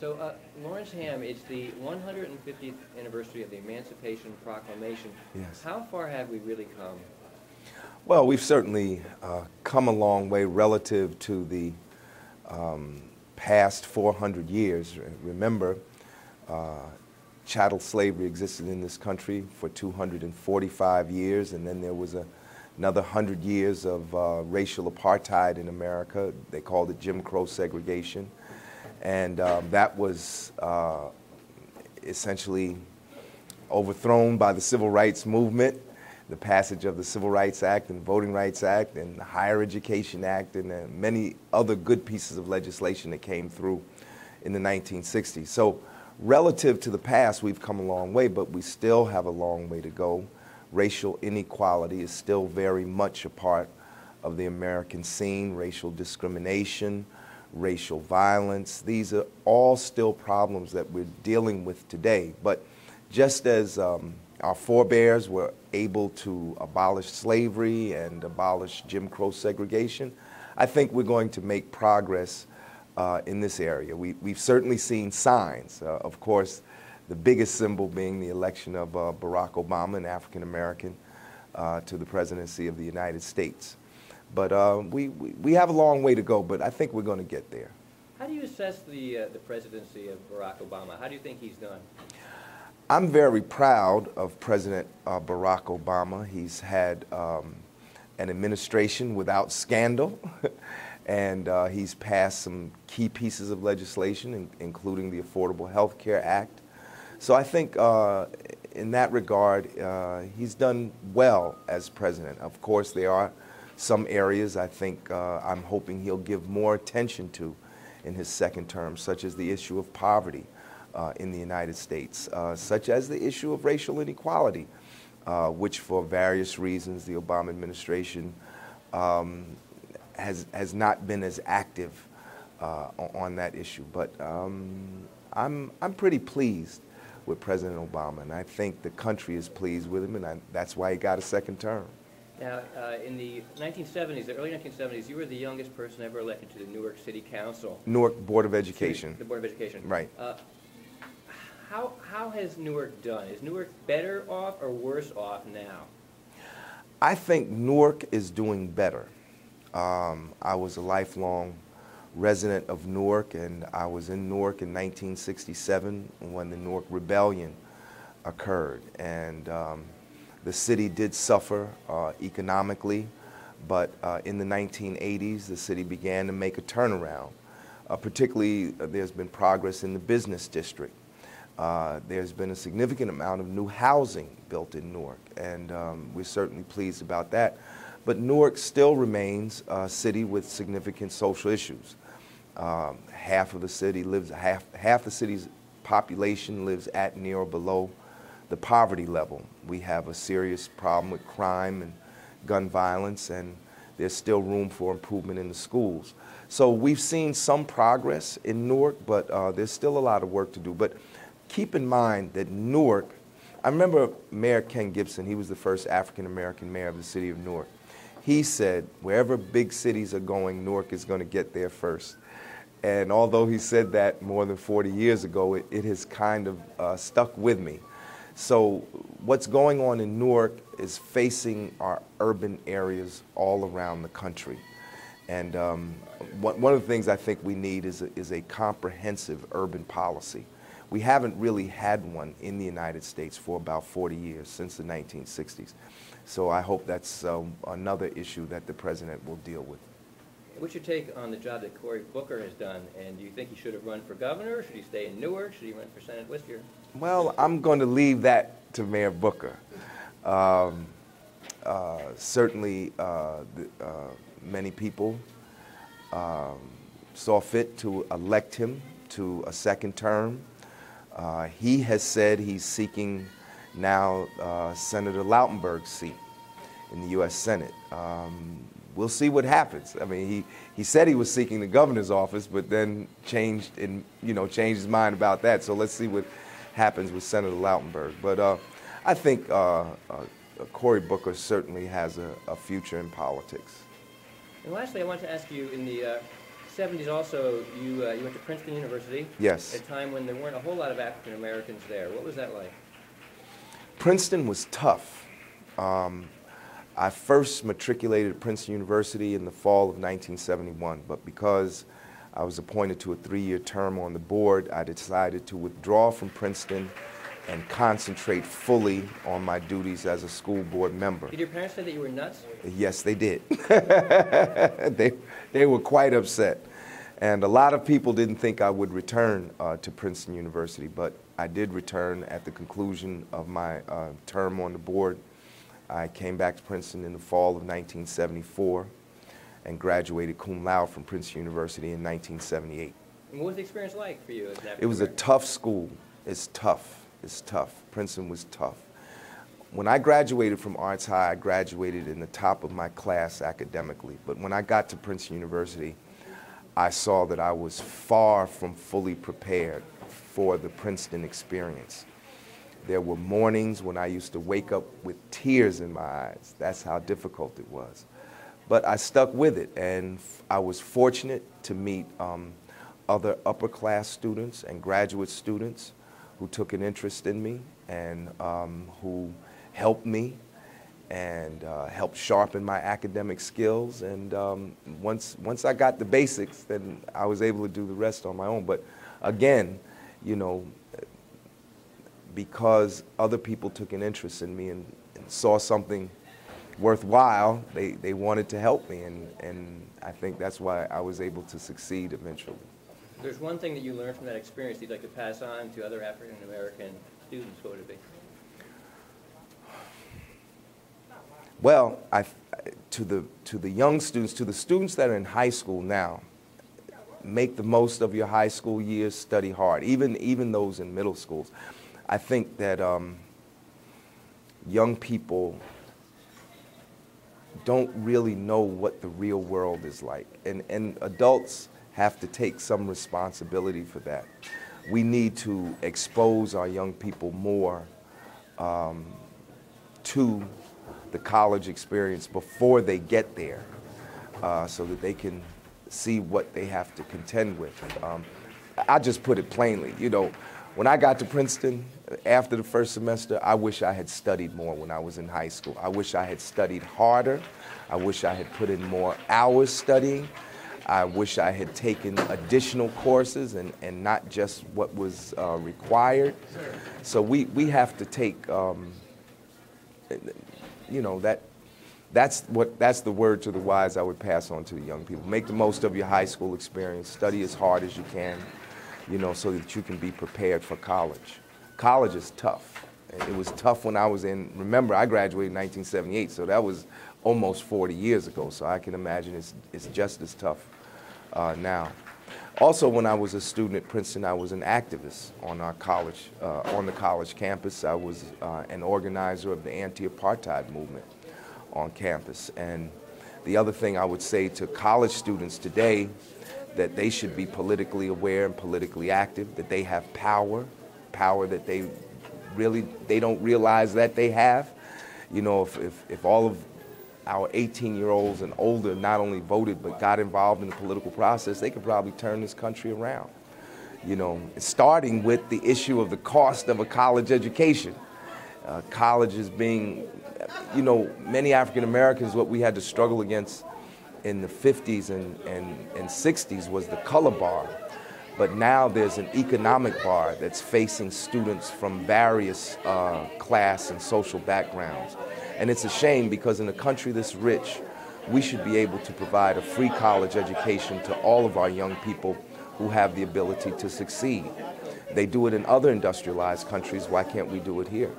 So, Lawrence Hamm, it's the 150th anniversary of the Emancipation Proclamation. Yes. How far have we really come? Well, we've certainly come a long way relative to the past 400 years. Remember, chattel slavery existed in this country for 245 years, and then there was another 100 years of racial apartheid in America. They called it Jim Crow segregation. And that was essentially overthrown by the Civil Rights Movement, the passage of the Civil Rights Act and Voting Rights Act and the Higher Education Act and many other good pieces of legislation that came through in the 1960s. So relative to the past, we've come a long way, but we still have a long way to go. Racial inequality is still very much a part of the American scene. Racial discrimination, racial violence, these are all still problems that we're dealing with today. But just as our forebears were able to abolish slavery and abolish Jim Crow segregation, I think we're going to make progress in this area. We've certainly seen signs. Of course, the biggest symbol being the election of Barack Obama, an African American, to the presidency of the United States. But we have a long way to go, but I think we're going to get there. How do you assess the presidency of Barack Obama? How do you think he's done? I'm very proud of President Barack Obama. He's had an administration without scandal, and he's passed some key pieces of legislation, including the Affordable Health Care Act. So I think in that regard, he's done well as president. Of course, there are some areas I think I'm hoping he'll give more attention to in his second term, such as the issue of poverty in the United States, such as the issue of racial inequality, which for various reasons the Obama administration has not been as active on that issue. But I'm pretty pleased with President Obama, and I think the country is pleased with him, and that's why he got a second term. Now, in the 1970s, the early 1970s, you were the youngest person ever elected to the Newark City Council. Newark Board of Education. The Board of Education. Right. How has Newark done? Is Newark better off or worse off now? I think Newark is doing better. I was a lifelong resident of Newark, and I was in Newark in 1967 when the Newark Rebellion occurred. And the city did suffer economically, but in the 1980s, the city began to make a turnaround. Particularly, there's been progress in the business district. There's been a significant amount of new housing built in Newark, and we're certainly pleased about that. But Newark still remains a city with significant social issues. Half the city's population lives at, near, or below the poverty level. We have a serious problem with crime and gun violence, and there's still room for improvement in the schools. So we've seen some progress in Newark, but there's still a lot of work to do. But keep in mind that Newark, I remember Mayor Ken Gibson, he was the first African-American mayor of the city of Newark. He said, wherever big cities are going, Newark is going to get there first. And although he said that more than 40 years ago, it has kind of stuck with me. So what's going on in Newark is facing our urban areas all around the country. And one of the things I think we need is a comprehensive urban policy. We haven't really had one in the United States for about 40 years, since the 1960s. So I hope that's another issue that the president will deal with. What's your take on the job that Cory Booker has done? And do you think he should have run for governor? Should he stay in Newark? Should he run for Senate this year? Well, I'm going to leave that to Mayor Booker. Certainly, many people saw fit to elect him to a second term. He has said he's seeking now Senator Lautenberg's seat in the U.S. Senate. We'll see what happens. I mean, he said he was seeking the governor's office, but then changed his mind about that. So let's see what happens with Senator Lautenberg. But I think Cory Booker certainly has a future in politics. And lastly, I want to ask you, in the 70s also, you went to Princeton University. Yes. At a time when there weren't a whole lot of African Americans there. What was that like? Princeton was tough. I first matriculated at Princeton University in the fall of 1971, but because I was appointed to a 3-year term on the board, I decided to withdraw from Princeton and concentrate fully on my duties as a school board member. Did your parents say that you were nuts? Yes, they did. They were quite upset. And a lot of people didn't think I would return to Princeton University, but I did return at the conclusion of my term on the board. I came back to Princeton in the fall of 1974 and graduated cum laude from Princeton University in 1978. And what was the experience like for you as an African It was a tough school. It's tough. It's tough. Princeton was tough. When I graduated from Arts High, I graduated in the top of my class academically. But when I got to Princeton University, I saw that I was far from fully prepared for the Princeton experience. There were mornings when I used to wake up with tears in my eyes. That's how difficult it was. But I stuck with it, and I was fortunate to meet other upper class students and graduate students who took an interest in me and who helped me and helped sharpen my academic skills. And once I got the basics, then I was able to do the rest on my own. But again, you know, because other people took an interest in me and saw something worthwhile, they wanted to help me, and I think that's why I was able to succeed eventually. There's one thing that you learned from that experience that you'd like to pass on to other African American students. What would it be? Well, to the young students, to the students that are in high school now, make the most of your high school years, study hard, even those in middle schools. I think that young people don't really know what the real world is like, and adults have to take some responsibility for that. We need to expose our young people more to the college experience before they get there, so that they can see what they have to contend with. I just put it plainly, you know, when I got to Princeton, after the first semester, I wish I had studied more when I was in high school. I wish I had studied harder. I wish I had put in more hours studying. I wish I had taken additional courses and not just what was required. So we have to take, you know, that's the word to the wise I would pass on to the young people. Make the most of your high school experience. Study as hard as you can, you know, so that you can be prepared for college. College is tough. It was tough when I was in, remember, I graduated in 1978, so that was almost 40 years ago, so I can imagine it's just as tough now. Also, when I was a student at Princeton, I was an activist on our college, on the college campus. I was an organizer of the anti-apartheid movement on campus. And the other thing I would say to college students today, that they should be politically aware and politically active, that they have power that they don't realize that they have. You know, if all of our 18-year-olds and older not only voted but got involved in the political process, they could probably turn this country around. You know, starting with the issue of the cost of a college education. College is being, you know, many African Americans, what we had to struggle against in the 50s and 60s was the color bar. But now there's an economic bar that's facing students from various class and social backgrounds. And it's a shame, because in a country this rich, we should be able to provide a free college education to all of our young people who have the ability to succeed. They do it in other industrialized countries. Why can't we do it here?